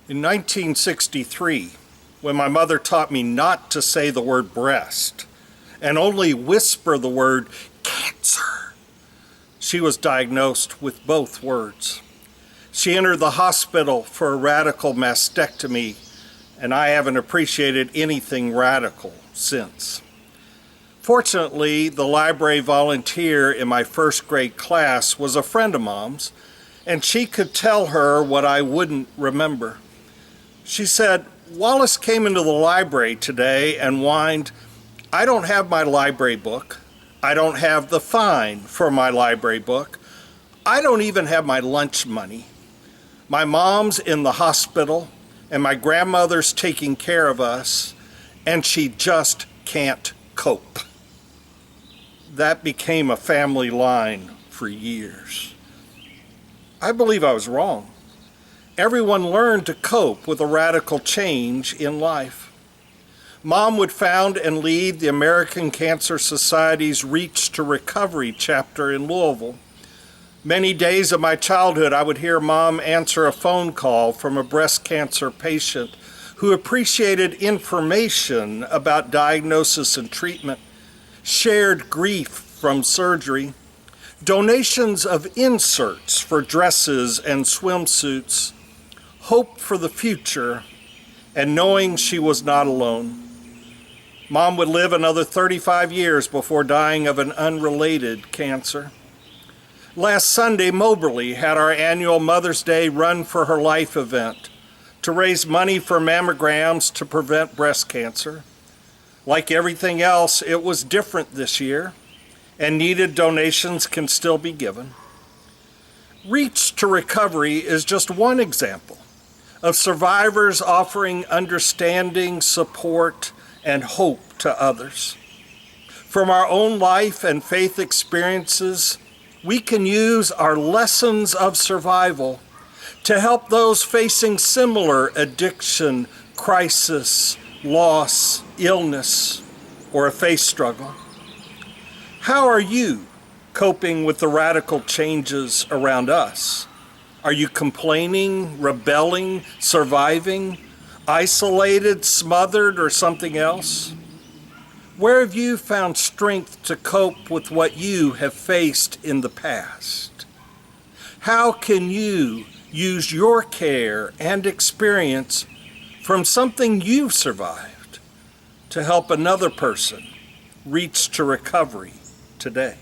In 1963, when my mother taught me not to say the word breast and only whisper the word cancer, she was diagnosed with both words. She entered the hospital for a radical mastectomy, and I haven't appreciated anything radical since. Fortunately, the library volunteer in my first grade class was a friend of Mom's, and she could tell her what I wouldn't remember. She said, "Wallace came into the library today and whined, 'I don't have my library book. I don't have the fine for my library book. I don't even have my lunch money. My mom's in the hospital and my grandmother's taking care of us, and she just can't cope.'" That became a family line for years. I believe I was wrong. Everyone learned to cope with a radical change in life. Mom would found and lead the American Cancer Society's Reach to Recovery chapter in Louisville. Many days of my childhood, I would hear Mom answer a phone call from a breast cancer patient who appreciated information about diagnosis and treatment, shared grief from surgery, donations of inserts for dresses and swimsuits, hope for the future, and knowing she was not alone. Mom would live another 35 years before dying of an unrelated cancer. Last Sunday, Moberly had our annual Mother's Day Run for Her Life event to raise money for mammograms to prevent breast cancer. Like everything else, it was different this year, and needed donations can still be given. Reach to Recovery is just one example of survivors offering understanding, support, and hope to others. From our own life and faith experiences, we can use our lessons of survival to help those facing similar addiction, crisis, loss, illness, or a faith struggle. How are you coping with the radical changes around us? Are you complaining, rebelling, surviving, isolated, smothered, or something else? Where have you found strength to cope with what you have faced in the past? How can you use your care and experience from something you've survived to help another person reach to recovery today?